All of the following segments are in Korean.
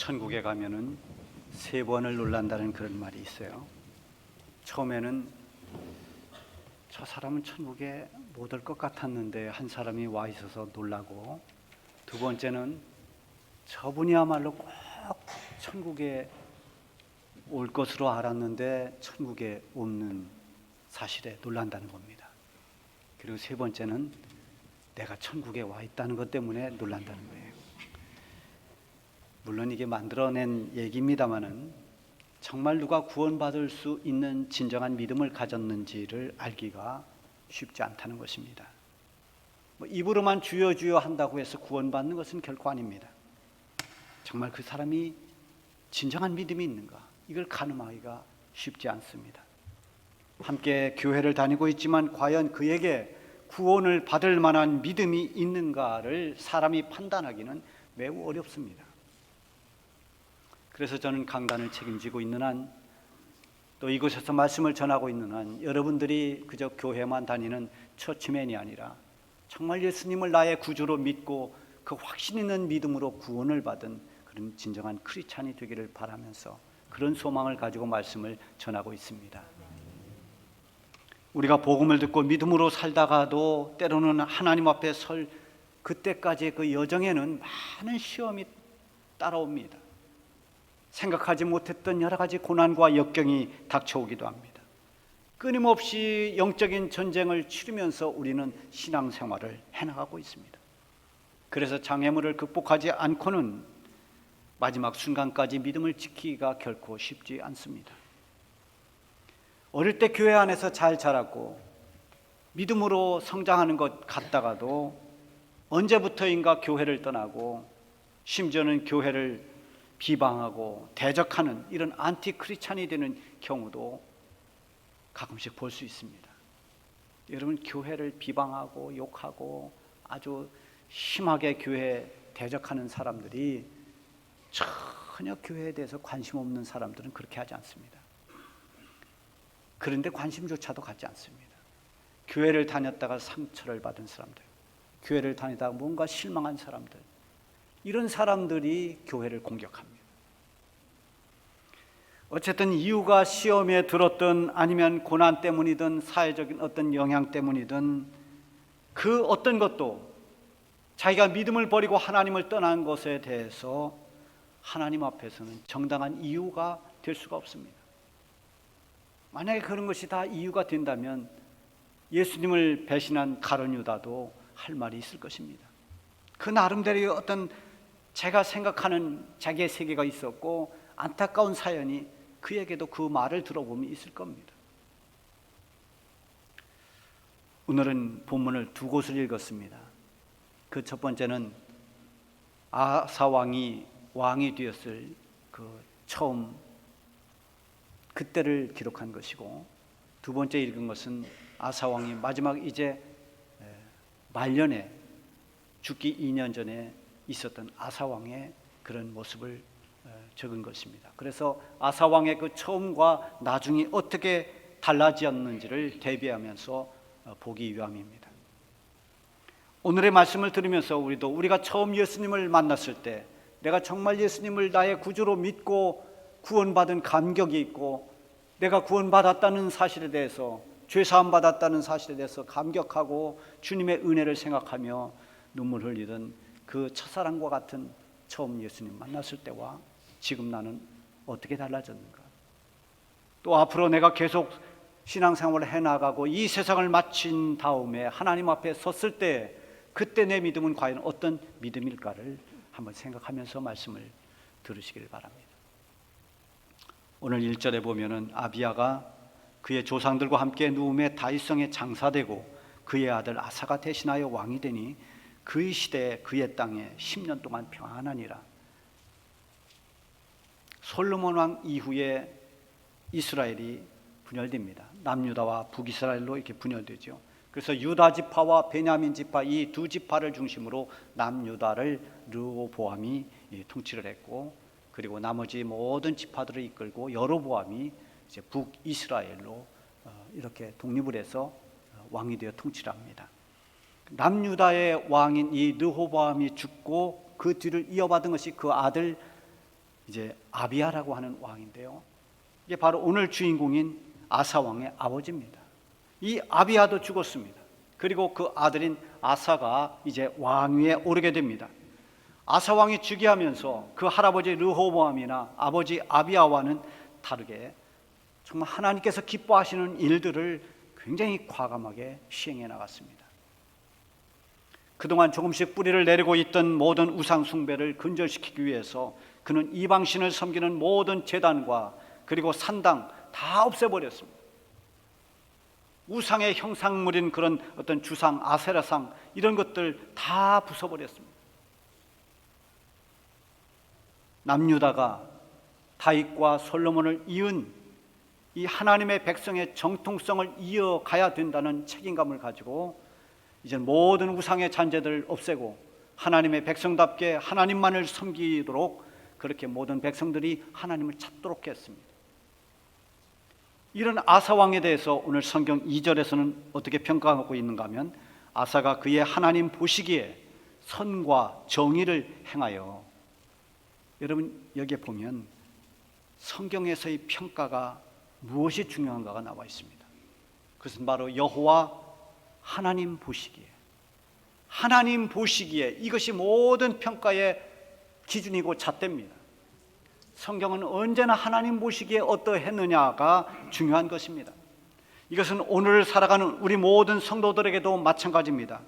천국에 가면은 세 번을 놀란다는 그런 말이 있어요. 처음에는 저 사람은 천국에 못 올 것 같았는데 한 사람이 와 있어서 놀라고, 두 번째는 저분이야말로 꼭 천국에 올 것으로 알았는데 천국에 없는 사실에 놀란다는 겁니다. 그리고 세 번째는 내가 천국에 와 있다는 것 때문에 놀란다는 거예요. 물론 이게 만들어낸 얘기입니다마는 정말 누가 구원받을 수 있는 진정한 믿음을 가졌는지를 알기가 쉽지 않다는 것입니다. 입으로만 주여 주여 한다고 해서 구원받는 것은 결코 아닙니다. 정말 그 사람이 진정한 믿음이 있는가, 이걸 가늠하기가 쉽지 않습니다. 함께 교회를 다니고 있지만 과연 그에게 구원을 받을 만한 믿음이 있는가를 사람이 판단하기는 매우 어렵습니다. 그래서 저는 강단을 책임지고 있는 한, 또 이곳에서 말씀을 전하고 있는 한, 여러분들이 그저 교회만 다니는 처치맨이 아니라 정말 예수님을 나의 구주로 믿고 그 확신 있는 믿음으로 구원을 받은 그런 진정한 크리스찬이 되기를 바라면서 그런 소망을 가지고 말씀을 전하고 있습니다. 우리가 복음을 듣고 믿음으로 살다가도 때로는 하나님 앞에 설 그때까지의 그 여정에는 많은 시험이 따라옵니다. 생각하지 못했던 여러 가지 고난과 역경이 닥쳐오기도 합니다. 끊임없이 영적인 전쟁을 치르면서 우리는 신앙생활을 해나가고 있습니다. 그래서 장애물을 극복하지 않고는 마지막 순간까지 믿음을 지키기가 결코 쉽지 않습니다. 어릴 때 교회 안에서 잘 자랐고 믿음으로 성장하는 것 같다가도 언제부터인가 교회를 떠나고, 심지어는 교회를 비방하고 대적하는 이런 안티 크리스찬이 되는 경우도 가끔씩 볼 수 있습니다. 여러분, 교회를 비방하고 욕하고 아주 심하게 교회에 대적하는 사람들이 전혀 교회에 대해서 관심 없는 사람들은 그렇게 하지 않습니다. 그런데 관심조차도 갖지 않습니다. 교회를 다녔다가 상처를 받은 사람들, 교회를 다니다가 뭔가 실망한 사람들, 이런 사람들이 교회를 공격합니다. 어쨌든 이유가 시험에 들었든 아니면 고난 때문이든 사회적인 어떤 영향 때문이든 그 어떤 것도 자기가 믿음을 버리고 하나님을 떠난 것에 대해서 하나님 앞에서는 정당한 이유가 될 수가 없습니다. 만약에 그런 것이 다 이유가 된다면 예수님을 배신한 가룟 유다도 할 말이 있을 것입니다. 그 나름대로의 어떤 제가 생각하는 자기의 세계가 있었고 안타까운 사연이 그에게도 그 말을 들어보면 있을 겁니다. 오늘은 본문을 두 곳을 읽었습니다. 그 첫 번째는 아사 왕이 되었을 그 처음 그때를 기록한 것이고, 두 번째 읽은 것은 아사 왕이 마지막 이제 말년에 죽기 2년 전에 있었던 아사 왕의 그런 모습을 적은 것입니다. 그래서 아사 왕의 그 처음과 나중이 어떻게 달라졌는지를 대비하면서 보기 위함입니다. 오늘의 말씀을 들으면서 우리가 처음 예수님을 만났을 때 내가 정말 예수님을 나의 구주로 믿고 구원받은 감격이 있고, 내가 구원받았다는 사실에 대해서, 죄사함 받았다는 사실에 대해서 감격하고 주님의 은혜를 생각하며 눈물 흘리던 그 첫사랑과 같은 처음 예수님 만났을 때와 지금 나는 어떻게 달라졌는가, 또 앞으로 내가 계속 신앙생활을 해나가고 이 세상을 마친 다음에 하나님 앞에 섰을 때 그때 내 믿음은 과연 어떤 믿음일까를 한번 생각하면서 말씀을 들으시길 바랍니다. 오늘 1절에 보면은 아비야가 그의 조상들과 함께 누움에 다윗성에 장사되고 그의 아들 아사가 대신하여 왕이 되니 그의 시대에 그의 땅에 10년 동안 평안하니라. 솔로몬 왕 이후에 이스라엘이 분열됩니다. 남유다와 북이스라엘로 이렇게 분열되죠. 그래서 유다 지파와 베냐민 지파, 이 두 지파를 중심으로 남유다를 르호보암이 통치를 했고, 그리고 나머지 모든 지파들을 이끌고 여로보암이 이제 북이스라엘로 이렇게 독립을 해서 왕이 되어 통치를 합니다. 남유다의 왕인 이 르호보암이 죽고 그 뒤를 이어받은 것이 그 아들 이제 아비야라고 하는 왕인데요. 이게 바로 오늘 주인공인 아사 왕의 아버지입니다. 이 아비야도 죽었습니다. 그리고 그 아들인 아사가 이제 왕위에 오르게 됩니다. 아사 왕이 즉위하면서 그 할아버지 르호보암이나 아버지 아비야와는 다르게 정말 하나님께서 기뻐하시는 일들을 굉장히 과감하게 시행해 나갔습니다. 그동안 조금씩 뿌리를 내리고 있던 모든 우상 숭배를 근절시키기 위해서 그는 이방신을 섬기는 모든 제단과 그리고 산당 다 없애버렸습니다. 우상의 형상물인 그런 어떤 주상, 아세라상 이런 것들 다 부숴버렸습니다. 남유다가 다윗과 솔로몬을 이은 이 하나님의 백성의 정통성을 이어가야 된다는 책임감을 가지고 이제 모든 우상의 잔재들을 없애고 하나님의 백성답게 하나님만을 섬기도록 그렇게 모든 백성들이 하나님을 찾도록 했습니다. 이런 아사 왕에 대해서 오늘 성경 2절에서는 어떻게 평가하고 있는가 하면 아사가 그의 하나님 보시기에 선과 정의를 행하여, 여러분 여기에 보면 성경에서의 평가가 무엇이 중요한가가 나와 있습니다. 그것은 바로 여호와 하나님 보시기에, 하나님 보시기에 이것이 모든 평가의 기준이고 잣대입니다. 성경은 언제나 하나님 보시기에 어떠했느냐가 중요한 것입니다. 이것은 오늘 살아가는 우리 모든 성도들에게도 마찬가지입니다.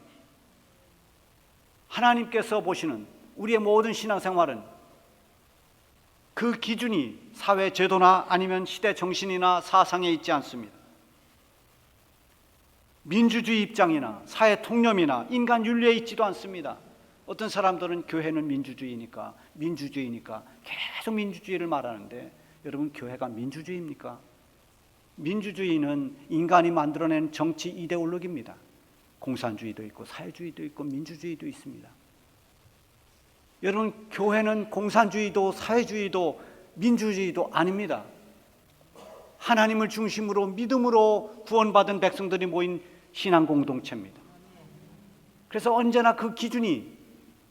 하나님께서 보시는 우리의 모든 신앙생활은 그 기준이 사회 제도나 아니면 시대 정신이나 사상에 있지 않습니다. 민주주의 입장이나 사회 통념이나 인간 윤리에 있지도 않습니다. 어떤 사람들은 교회는 민주주의니까 계속 민주주의를 말하는데, 여러분 교회가 민주주의입니까? 민주주의는 인간이 만들어낸 정치 이데올로기입니다. 공산주의도 있고 사회주의도 있고 민주주의도 있습니다. 여러분 교회는 공산주의도 사회주의도 민주주의도 아닙니다. 하나님을 중심으로 믿음으로 구원받은 백성들이 모인 신앙 공동체입니다. 그래서 언제나 그 기준이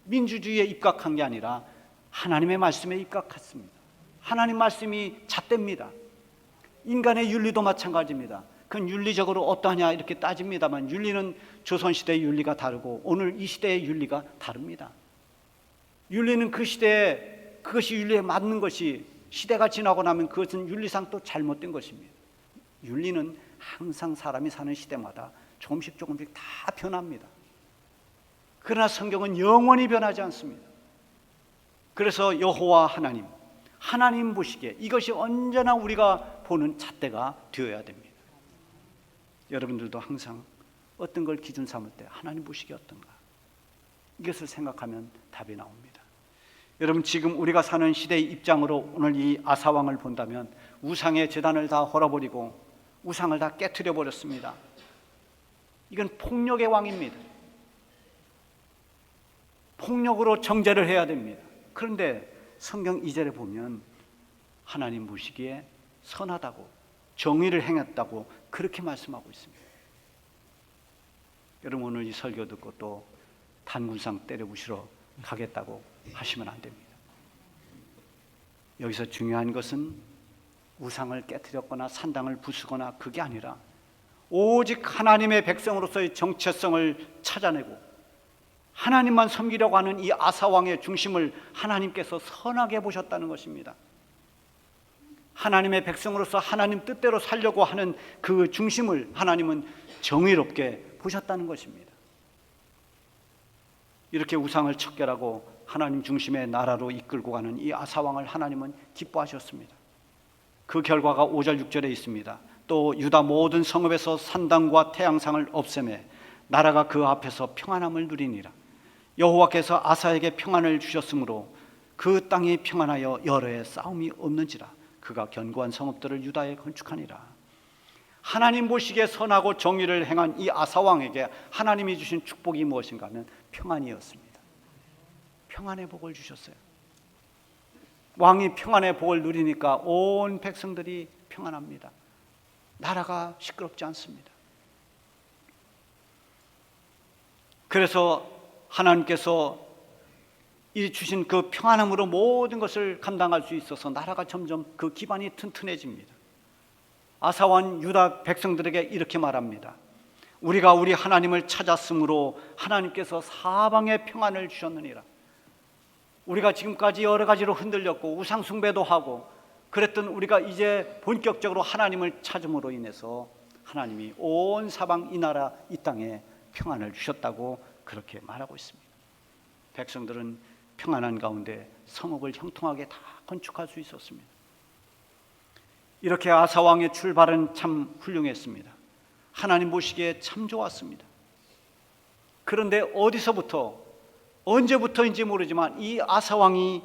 민주주의에 입각한 게 아니라 하나님의 말씀에 입각했습니다. 하나님 말씀이 잣대입니다. 인간의 윤리도 마찬가지입니다. 그건 윤리적으로 어떠하냐 이렇게 따집니다만 윤리는 조선시대의 윤리가 다르고 오늘 이 시대의 윤리가 다릅니다. 윤리는 그 시대에 그것이 윤리에 맞는 것이 시대가 지나고 나면 그것은 윤리상 또 잘못된 것입니다. 윤리는 항상 사람이 사는 시대마다 조금씩 다 변합니다. 그러나 성경은 영원히 변하지 않습니다. 그래서 여호와 하나님 보시기에 이것이 언제나 우리가 보는 잣대가 되어야 됩니다. 여러분들도 항상 어떤 걸 기준 삼을 때 하나님 보시기에 어떤가, 이것을 생각하면 답이 나옵니다. 여러분 지금 우리가 사는 시대의 입장으로 오늘 이 아사왕을 본다면 우상의 제단을 다 헐어버리고 우상을 다 깨트려 버렸습니다. 이건 폭력의 왕입니다. 폭력으로 정죄를 해야 됩니다. 그런데 성경 2절에 보면 하나님 보시기에 선하다고 정의를 행했다고 그렇게 말씀하고 있습니다. 여러분 오늘 이 설교 듣고 또 단군상 때려부시러 가겠다고 하시면 안 됩니다. 여기서 중요한 것은 우상을 깨트렸거나 산당을 부수거나 그게 아니라 오직 하나님의 백성으로서의 정체성을 찾아내고 하나님만 섬기려고 하는 이 아사왕의 중심을 하나님께서 선하게 보셨다는 것입니다. 하나님의 백성으로서 하나님 뜻대로 살려고 하는 그 중심을 하나님은 정의롭게 보셨다는 것입니다. 이렇게 우상을 척결하고 하나님 중심의 나라로 이끌고 가는 이 아사왕을 하나님은 기뻐하셨습니다. 그 결과가 5절 6절에 있습니다. 또 유다 모든 성읍에서 산당과 태양상을 없애매 나라가 그 앞에서 평안함을 누리니라. 여호와께서 아사에게 평안을 주셨으므로 그 땅이 평안하여 여러 해 싸움이 없는지라. 그가 견고한 성읍들을 유다에 건축하니라. 하나님 보시기에 선하고 정의를 행한 이 아사왕에게 하나님이 주신 축복이 무엇인가 하면 평안이었습니다. 평안의 복을 주셨어요. 왕이 평안의 복을 누리니까 온 백성들이 평안합니다. 나라가 시끄럽지 않습니다. 그래서 하나님께서 이 주신 그 평안함으로 모든 것을 감당할 수 있어서 나라가 점점 그 기반이 튼튼해집니다. 아사왕 유다 백성들에게 이렇게 말합니다. 우리가 우리 하나님을 찾았으므로 하나님께서 사방에 평안을 주셨느니라. 우리가 지금까지 여러 가지로 흔들렸고 우상 숭배도 하고 그랬던 우리가 이제 본격적으로 하나님을 찾음으로 인해서 하나님이 온 사방 이 나라 이 땅에 평안을 주셨다고 그렇게 말하고 있습니다. 백성들은 평안한 가운데 성읍을 형통하게 다 건축할 수 있었습니다. 이렇게 아사왕의 출발은 참 훌륭했습니다. 하나님 보시기에 참 좋았습니다. 그런데 어디서부터 언제부터인지 모르지만 이 아사왕이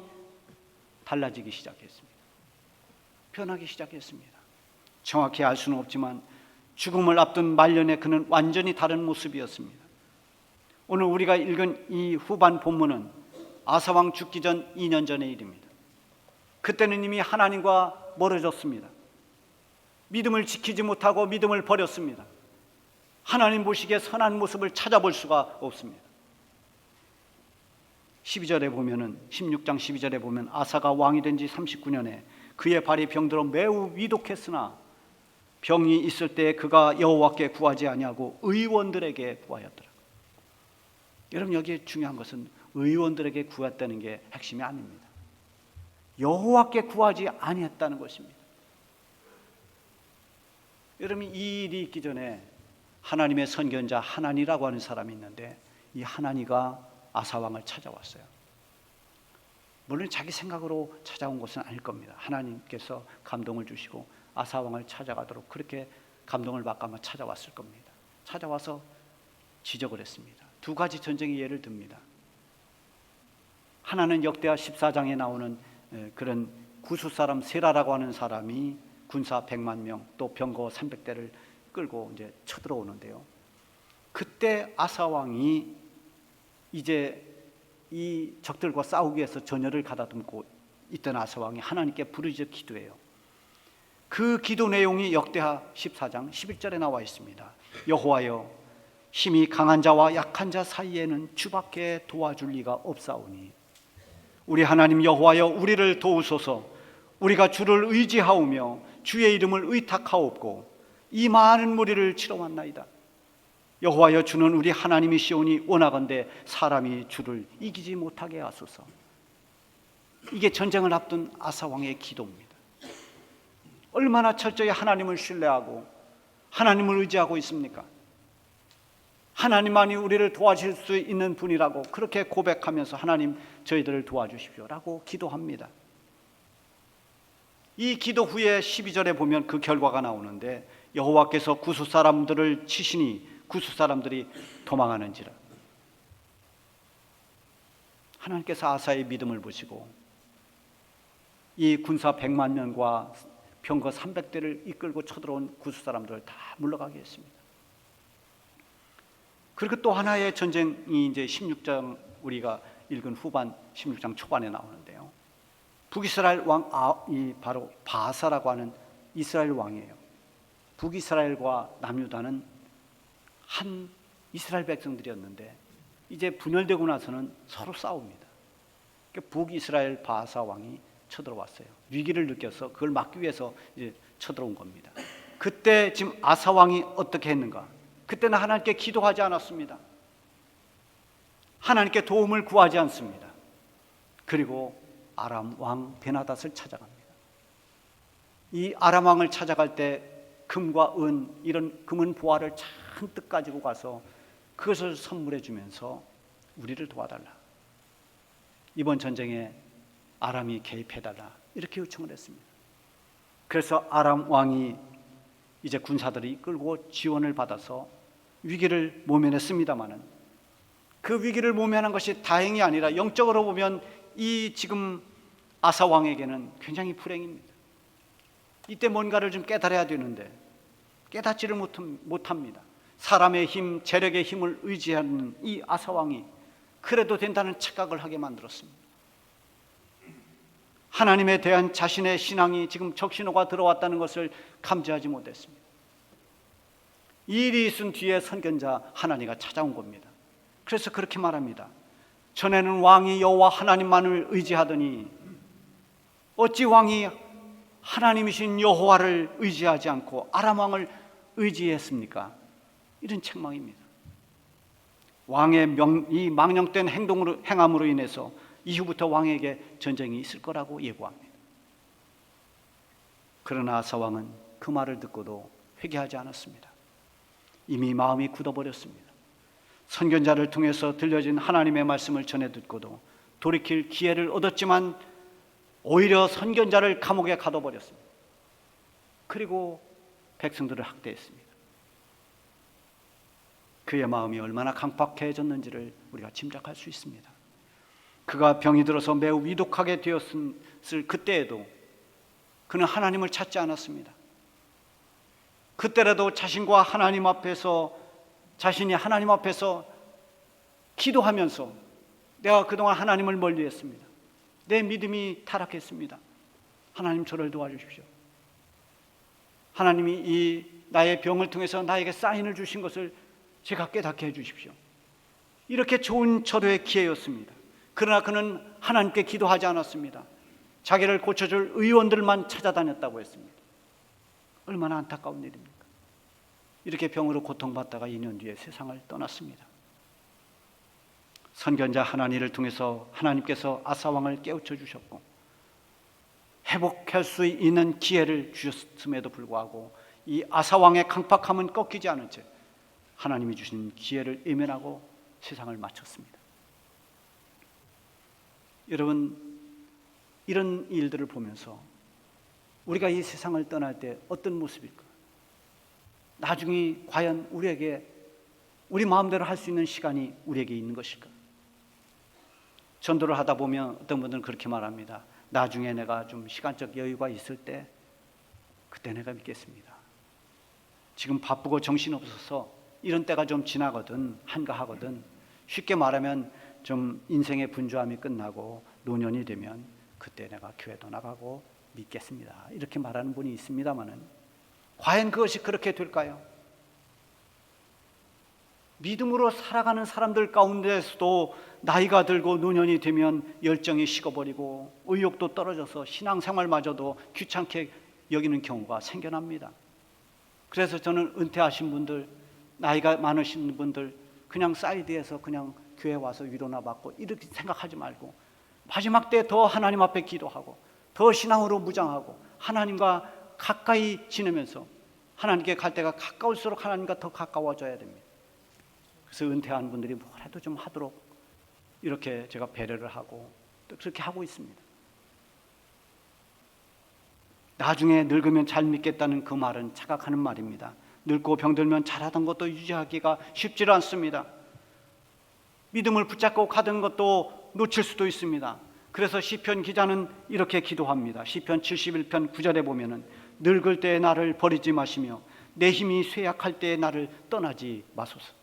달라지기 시작했습니다. 변하기 시작했습니다. 정확히 알 수는 없지만 죽음을 앞둔 말년에 그는 완전히 다른 모습이었습니다. 오늘 우리가 읽은 이 후반 본문은 아사왕 죽기 전 2년 전의 일입니다. 그때는 이미 하나님과 멀어졌습니다. 믿음을 지키지 못하고 믿음을 버렸습니다. 하나님 보시기에 선한 모습을 찾아볼 수가 없습니다. 12절에 보면은 16장 12절에 보면 아사가 왕이 된 지 39년에 그의 발이 병들어 매우 위독했으나 병이 있을 때 그가 여호와께 구하지 아니하고 의원들에게 구하였더라. 여러분 여기에 중요한 것은 의원들에게 구했다는 게 핵심이 아닙니다. 여호와께 구하지 아니했다는 것입니다. 여러분 이 일이 있기 전에 하나님의 선견자 하나니라고 하는 사람이 있는데 이 하나니가 아사왕을 찾아왔어요. 물론 자기 생각으로 찾아온 것은 아닐 겁니다. 하나님께서 감동을 주시고 아사왕을 찾아가도록 그렇게 감동을 받고 아마 찾아왔을 겁니다. 찾아와서 지적을 했습니다. 두 가지 전쟁의 예를 듭니다. 하나는 역대하 14장에 나오는 그런 구수 사람 세라라고 하는 사람이 군사 100만 명 또 병거 300대를 끌고 이제 쳐들어오는데요. 그때 아사왕이 이제 이 적들과 싸우기 위해서 전열을 가다듬고 있던 아사왕이 하나님께 부르짖어 기도해요. 그 기도 내용이 역대하 14장 11절에 나와 있습니다. 여호와여, 힘이 강한 자와 약한 자 사이에는 주밖에 도와줄 리가 없사오니 우리 하나님 여호와여, 우리를 도우소서. 우리가 주를 의지하오며 주의 이름을 의탁하옵고 이 많은 무리를 치러 왔나이다. 여호와여, 주는 우리 하나님이시오니 원하건대 사람이 주를 이기지 못하게 하소서. 이게 전쟁을 앞둔 아사왕의 기도입니다. 얼마나 철저히 하나님을 신뢰하고 하나님을 의지하고 있습니까? 하나님만이 우리를 도와줄 수 있는 분이라고 그렇게 고백하면서 하나님 저희들을 도와주십시오라고 기도합니다. 이 기도 후에 12절에 보면 그 결과가 나오는데 여호와께서 구수 사람들을 치시니 구수 사람들이 도망하는지라. 하나님께서 아사의 믿음을 보시고 이 군사 100만 명과 병거 300대를 이끌고 쳐들어온 구수 사람들을 다 물러가게 했습니다. 그리고 또 하나의 전쟁이 이제 16장 우리가 읽은 후반 16장 초반에 나오는데요. 북이스라엘 왕이 바로 바사라고 하는 이스라엘 왕이에요. 북이스라엘과 남유다는 한 이스라엘 백성들이었는데 이제 분열되고 나서는 서로 싸웁니다. 북이스라엘 바사 왕이 쳐들어왔어요. 위기를 느껴서 그걸 막기 위해서 이제 쳐들어온 겁니다. 그때 지금 아사 왕이 어떻게 했는가? 그때는 하나님께 기도하지 않았습니다. 하나님께 도움을 구하지 않습니다. 그리고 아람 왕 베나닷을 찾아갑니다. 이 아람 왕을 찾아갈 때 금과 은, 이런 금은 보화를 잔뜩 가지고 가서 그것을 선물해 주면서 우리를 도와달라. 이번 전쟁에 아람이 개입해달라. 이렇게 요청을 했습니다. 그래서 아람 왕이 이제 군사들이 끌고 지원을 받아서 위기를 모면했습니다마는 그 위기를 모면한 것이 다행이 아니라 영적으로 보면 이 지금 아사 왕에게는 굉장히 불행입니다. 이때 뭔가를 좀 깨달아야 되는데 깨닫지를 못합니다. 사람의 힘, 재력의 힘을 의지하는 이 아사 왕이 그래도 된다는 착각을 하게 만들었습니다. 하나님에 대한 자신의 신앙이 지금 적신호가 들어왔다는 것을 감지하지 못했습니다. 이 일이 있은 뒤에 선견자 하나니가 찾아온 겁니다. 그래서 그렇게 말합니다. 전에는 왕이 여호와 하나님만을 의지하더니 어찌 왕이 하나님이신 여호와를 의지하지 않고 아람 왕을 의지했습니까? 이런 책망입니다. 왕의 이 망령된 행함으로 인해서 이후부터 왕에게 전쟁이 있을 거라고 예고합니다. 그러나 아사 왕은 그 말을 듣고도 회개하지 않았습니다. 이미 마음이 굳어버렸습니다. 선견자를 통해서 들려진 하나님의 말씀을 전해 듣고도 돌이킬 기회를 얻었지만 오히려 선견자를 감옥에 가둬버렸습니다. 그리고 백성들을 학대했습니다. 그의 마음이 얼마나 강팍해졌는지를 우리가 짐작할 수 있습니다. 그가 병이 들어서 매우 위독하게 되었을 그때에도 그는 하나님을 찾지 않았습니다. 그때라도 자신과 하나님 앞에서 자신이 하나님 앞에서 기도하면서 내가 그동안 하나님을 멀리했습니다. 내 믿음이 타락했습니다. 하나님 저를 도와주십시오. 하나님이 이 나의 병을 통해서 나에게 사인을 주신 것을 제가 깨닫게 해주십시오. 이렇게 좋은 절호의 기회였습니다. 그러나 그는 하나님께 기도하지 않았습니다. 자기를 고쳐줄 의원들만 찾아다녔다고 했습니다. 얼마나 안타까운 일입니까? 이렇게 병으로 고통받다가 2년 뒤에 세상을 떠났습니다. 선견자 하나니를 통해서 하나님께서 아사 왕을 깨우쳐 주셨고 회복할 수 있는 기회를 주셨음에도 불구하고 이 아사 왕의 강팍함은 꺾이지 않은 채 하나님이 주신 기회를 외면하고 세상을 마쳤습니다. 여러분, 이런 일들을 보면서 우리가 이 세상을 떠날 때 어떤 모습일까? 나중에 과연 우리에게 우리 마음대로 할 수 있는 시간이 우리에게 있는 것일까? 전도를 하다 보면 어떤 분들은 그렇게 말합니다. 나중에 내가 좀 시간적 여유가 있을 때 그때 내가 믿겠습니다. 지금 바쁘고 정신없어서 이런 때가 좀 지나거든, 한가하거든. 쉽게 말하면 좀 인생의 분주함이 끝나고 노년이 되면 그때 내가 교회도 나가고 믿겠습니다. 이렇게 말하는 분이 있습니다마는 과연 그것이 그렇게 될까요? 믿음으로 살아가는 사람들 가운데서도 나이가 들고 노년이 되면 열정이 식어버리고 의욕도 떨어져서 신앙생활마저도 귀찮게 여기는 경우가 생겨납니다. 그래서 저는 은퇴하신 분들, 나이가 많으신 분들 그냥 사이드에서 그냥 교회 와서 위로나 받고 이렇게 생각하지 말고 마지막 때 더 하나님 앞에 기도하고 더 신앙으로 무장하고 하나님과 가까이 지내면서 하나님께 갈 때가 가까울수록 하나님과 더 가까워져야 됩니다. 그래서 은퇴한 분들이 뭘 해도 좀 하도록 이렇게 제가 배려를 하고 또 그렇게 하고 있습니다. 나중에 늙으면 잘 믿겠다는 그 말은 착각하는 말입니다. 늙고 병들면 잘하던 것도 유지하기가 쉽지 않습니다. 믿음을 붙잡고 가던 것도 놓칠 수도 있습니다. 그래서 시편 기자는 이렇게 기도합니다. 시편 71편 9절에 보면은 늙을 때에 나를 버리지 마시며 내 힘이 쇠약할 때에 나를 떠나지 마소서.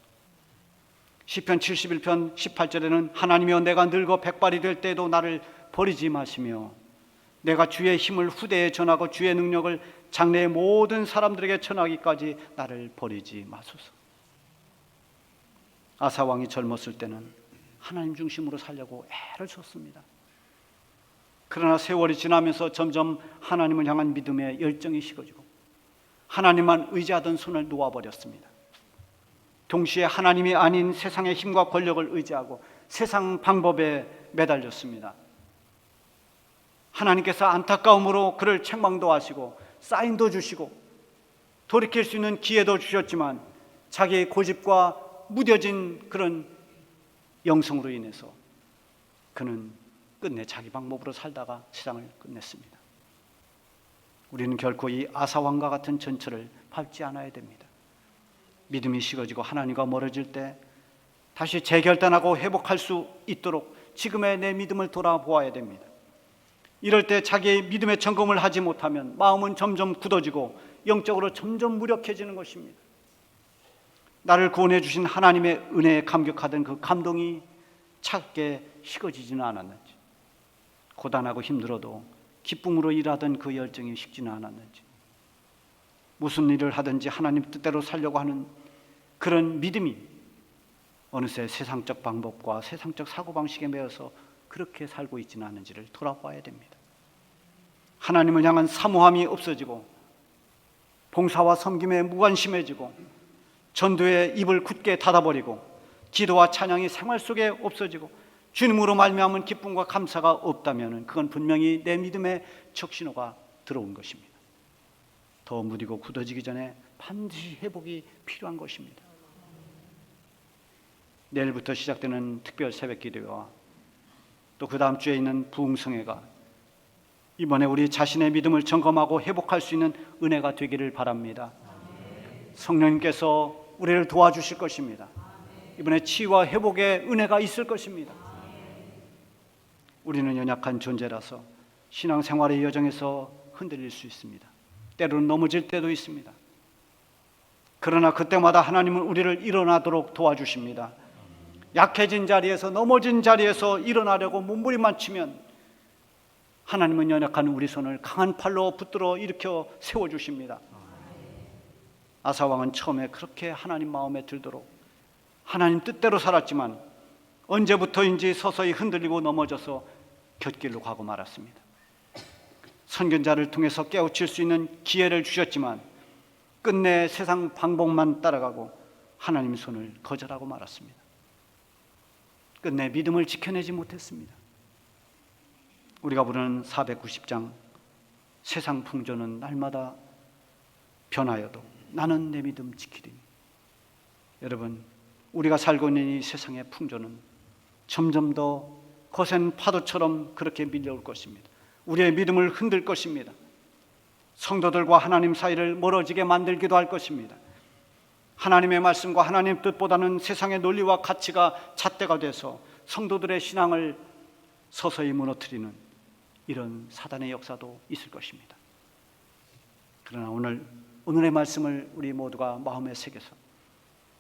시편 71편 18절에는 하나님이여 내가 늙어 백발이 될 때에도 나를 버리지 마시며 내가 주의 힘을 후대에 전하고 주의 능력을 장래의 모든 사람들에게 전하기까지 나를 버리지 마소서. 아사 왕이 젊었을 때는 하나님 중심으로 살려고 애를 썼습니다. 그러나 세월이 지나면서 점점 하나님을 향한 믿음의 열정이 식어지고 하나님만 의지하던 손을 놓아버렸습니다. 동시에 하나님이 아닌 세상의 힘과 권력을 의지하고 세상 방법에 매달렸습니다. 하나님께서 안타까움으로 그를 책망도 하시고 사인도 주시고 돌이킬 수 있는 기회도 주셨지만 자기의 고집과 무뎌진 그런 영성으로 인해서 그는 끝내 자기 방법으로 살다가 세상을 끝냈습니다. 우리는 결코 이 아사왕과 같은 전철을 밟지 않아야 됩니다. 믿음이 식어지고 하나님과 멀어질 때 다시 재결단하고 회복할 수 있도록 지금의 내 믿음을 돌아보아야 됩니다. 이럴 때 자기의 믿음의 점검을 하지 못하면 마음은 점점 굳어지고 영적으로 점점 무력해지는 것입니다. 나를 구원해 주신 하나님의 은혜에 감격하던 그 감동이 차갑게 식어지지는 않았는지, 고단하고 힘들어도 기쁨으로 일하던 그 열정이 식지는 않았는지, 무슨 일을 하든지 하나님 뜻대로 살려고 하는 그런 믿음이 어느새 세상적 방법과 세상적 사고방식에 매여서 그렇게 살고 있지는 않은지를 돌아봐야 됩니다. 하나님을 향한 사모함이 없어지고 봉사와 섬김에 무관심해지고 전도에 입을 굳게 닫아버리고 기도와 찬양이 생활 속에 없어지고 주님으로 말미암은 기쁨과 감사가 없다면 그건 분명히 내 믿음의 적신호가 들어온 것입니다. 더 무디고 굳어지기 전에 반드시 회복이 필요한 것입니다. 내일부터 시작되는 특별 새벽기도와 또 그 다음 주에 있는 부흥성회가 이번에 우리 자신의 믿음을 점검하고 회복할 수 있는 은혜가 되기를 바랍니다. 성령님께서 우리를 도와주실 것입니다. 이번에 치유와 회복의 은혜가 있을 것입니다. 우리는 연약한 존재라서 신앙생활의 여정에서 흔들릴 수 있습니다. 때로는 넘어질 때도 있습니다. 그러나 그때마다 하나님은 우리를 일어나도록 도와주십니다. 약해진 자리에서, 넘어진 자리에서 일어나려고 몸부림만 치면 하나님은 연약한 우리 손을 강한 팔로 붙들어 일으켜 세워주십니다. 아사왕은 처음에 그렇게 하나님 마음에 들도록 하나님 뜻대로 살았지만 언제부터인지 서서히 흔들리고 넘어져서 곁길로 가고 말았습니다. 선견자를 통해서 깨우칠 수 있는 기회를 주셨지만 끝내 세상 방법만 따라가고 하나님 손을 거절하고 말았습니다. 끝내 믿음을 지켜내지 못했습니다. 우리가 부르는 490장 세상 풍조는 날마다 변하여도 나는 내 믿음 지키리니. 여러분, 우리가 살고 있는 이 세상의 풍조는 점점 더 거센 파도처럼 그렇게 밀려올 것입니다. 우리의 믿음을 흔들 것입니다. 성도들과 하나님 사이를 멀어지게 만들기도 할 것입니다. 하나님의 말씀과 하나님 뜻보다는 세상의 논리와 가치가 잣대가 돼서 성도들의 신앙을 서서히 무너뜨리는 이런 사단의 역사도 있을 것입니다. 그러나 오늘의 말씀을 우리 모두가 마음에 새겨서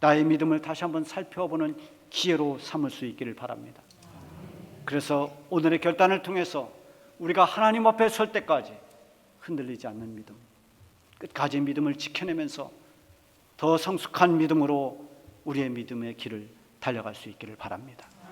나의 믿음을 다시 한번 살펴보는 기회로 삼을 수 있기를 바랍니다. 그래서 오늘의 결단을 통해서 우리가 하나님 앞에 설 때까지 흔들리지 않는 믿음, 끝까지 믿음을 지켜내면서 더 성숙한 믿음으로 우리의 믿음의 길을 달려갈 수 있기를 바랍니다.